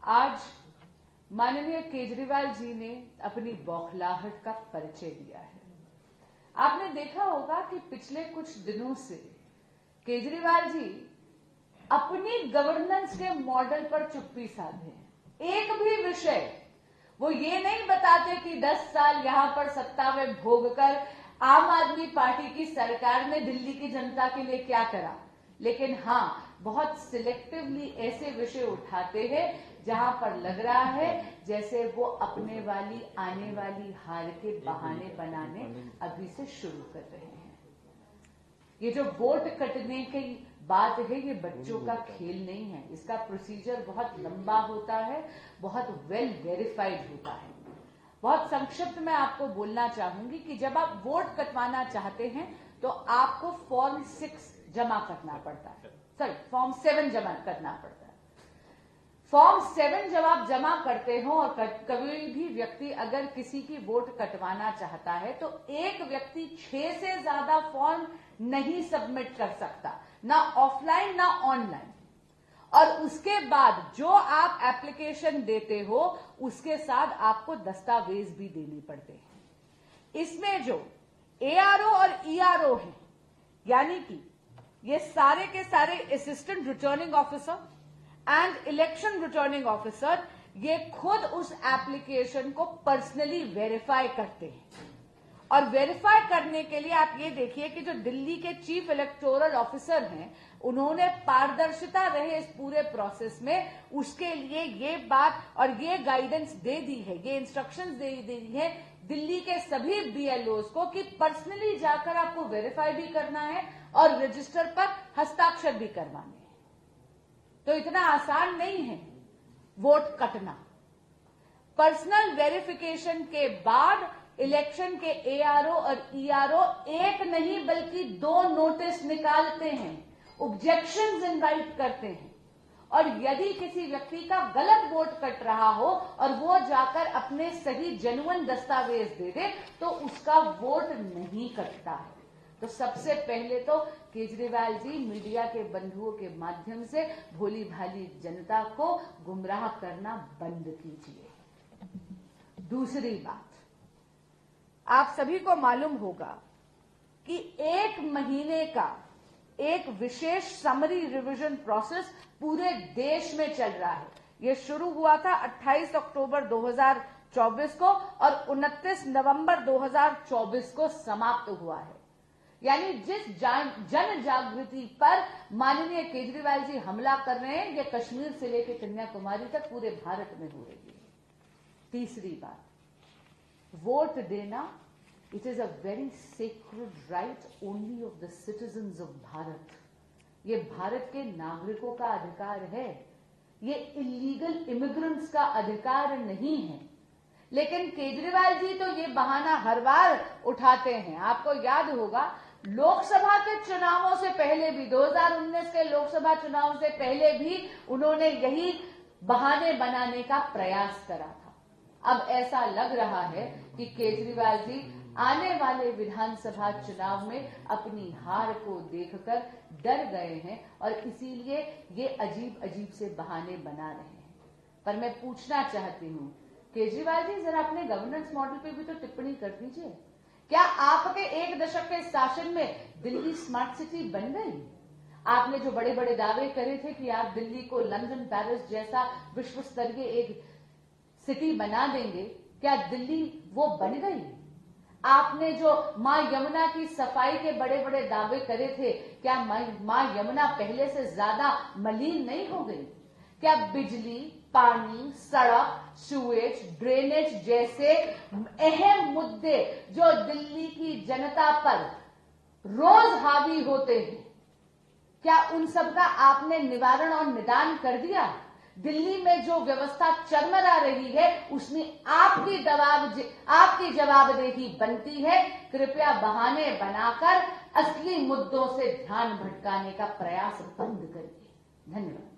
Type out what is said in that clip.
आज माननीय केजरीवाल जी ने अपनी बौखलाहट का परिचय दिया है। आपने देखा होगा कि पिछले कुछ दिनों से केजरीवाल जी अपनी गवर्नेंस के मॉडल पर चुप्पी साधे हैं। एक भी विषय वो ये नहीं बताते कि 10 साल यहां पर सत्ता में भोगकर आम आदमी पार्टी की सरकार ने दिल्ली की जनता के लिए क्या करा, लेकिन हां बहुत सिलेक्टिवली ऐसे विषय उठाते हैं जहां पर लग रहा है जैसे वो अपने वाली आने वाली हार के बहाने बनाने अभी से शुरू कर रहे हैं। ये जो वोट कटने की बात है ये बच्चों का खेल नहीं है। इसका प्रोसीजर बहुत लंबा होता है, बहुत वेल वेरीफाइड होता है। बहुत संक्षिप्त में आपको बोलना चाहूंगी कि जब आप वोट कटवाना चाहते हैं तो आपको फॉर्म 6 जमा करना पड़ता है, फॉर्म 7 जमा करना पड़ता है। फॉर्म 7 जब आप जमा करते हो और कभी भी व्यक्ति अगर किसी की वोट कटवाना चाहता है तो एक व्यक्ति 6 से ज्यादा फॉर्म नहीं सबमिट कर सकता, ना ऑफलाइन ना ऑनलाइन। और उसके बाद जो आप एप्लीकेशन देते हो उसके साथ आपको दस्तावेज भी देने पड़ते हैं। इसमें जो एआरओ और ईआरओ है, यानी कि ये सारे के सारे assistant returning officer and election returning officer, ये खुद उस एप्लीकेशन को पर्सनली वेरीफाई करते हैं। और वेरीफाई करने के लिए आप ये देखिए कि जो दिल्ली के चीफ इलेक्टोरल ऑफिसर हैं, उन्होंने पारदर्शिता रहे इस पूरे प्रोसेस में, उसके लिए ये बात और ये गाइडेंस दे दी है, ये इंस्ट्रक्शंस दे दी है दिल्ली के सभी बीएलओज को कि पर्सनली जाकर आपको वेरीफाई भी करना है और रजिस्टर पर हस्ताक्षर भी करवाने हैं। तो इतना आसान नहीं है वोट कटना। पर्सनल वेरिफिकेशन के बाद इलेक्शन के एआरओ और ईआरओ एक नहीं बल्कि 2 नोटिस निकालते हैं, ऑब्जेक्शंस इनवाइट करते हैं। और यदि किसी व्यक्ति का गलत वोट कट रहा हो और वो जाकर अपने सही जेन्युइन दस्तावेज दे दे तो उसका वोट नहीं कटता है। तो सबसे पहले तो केजरीवाल जी मीडिया के बंधुओं के माध्यम से भोली भाली जनता को गुमराह करना बंद कीजिए। दूसरी बात, आप सभी को मालूम होगा कि 1 महीने का एक विशेष समरी रिवीजन प्रोसेस पूरे देश में चल रहा है। यह शुरू हुआ था 28 अक्टूबर 2024 को और 29 नवंबर 2024 को समाप्त हुआ है। यानी जिस जन जागृति पर माननीय केजरीवाल जी हमला कर रहे हैं, यह कश्मीर से लेकर कन्याकुमारी तक पूरे भारत में हो रही है। तीसरी बात, वोट देना, it is a very sacred right only of the citizens of Bharat. ये भारत के नागरिकों का अधिकार है, ये इलीगल इमिग्रेंट्स का अधिकार नहीं है। लेकिन केजरीवाल जी तो ये बहाना हर बार उठाते हैं। आपको याद होगा लोकसभा के चुनावों से पहले भी, 2019 के लोकसभा चुनाव से पहले भी उन्होंने यही बहाने बनाने का प्रयास करा था। अब ऐसा लग रहा है कि केजरीवाल जी आने वाले विधानसभा चुनाव में अपनी हार को देखकर डर गए हैं और इसीलिए ये अजीब अजीब से बहाने बना रहे हैं। पर मैं पूछना चाहती हूं, केजरीवाल जी जरा अपने गवर्नेंस मॉडल पे भी तो टिप्पणी कर दीजिए। क्या आपके 1 दशक के शासन में दिल्ली स्मार्ट सिटी बन गई? आपने जो बड़े बड़े दावे करे थे कि आप दिल्ली को लंदन, पेरिस जैसा विश्व स्तरीय एक सिटी बना देंगे, क्या दिल्ली वो बन गई? आपने जो मां यमुना की सफाई के बड़े बड़े दावे करे थे, क्या मां यमुना पहले से ज्यादा मलिन नहीं हो गई? क्या बिजली, पानी, सड़क, सीवेज, ड्रेनेज जैसे अहम मुद्दे जो दिल्ली की जनता पर रोज हावी होते हैं, क्या उन सब का आपने निवारण और निदान कर दिया? दिल्ली में जो व्यवस्था चरमरा रही है उसमें आपकी जवाबदेही बनती है। कृपया बहाने बनाकर असली मुद्दों से ध्यान भटकाने का प्रयास बंद करिए। धन्यवाद।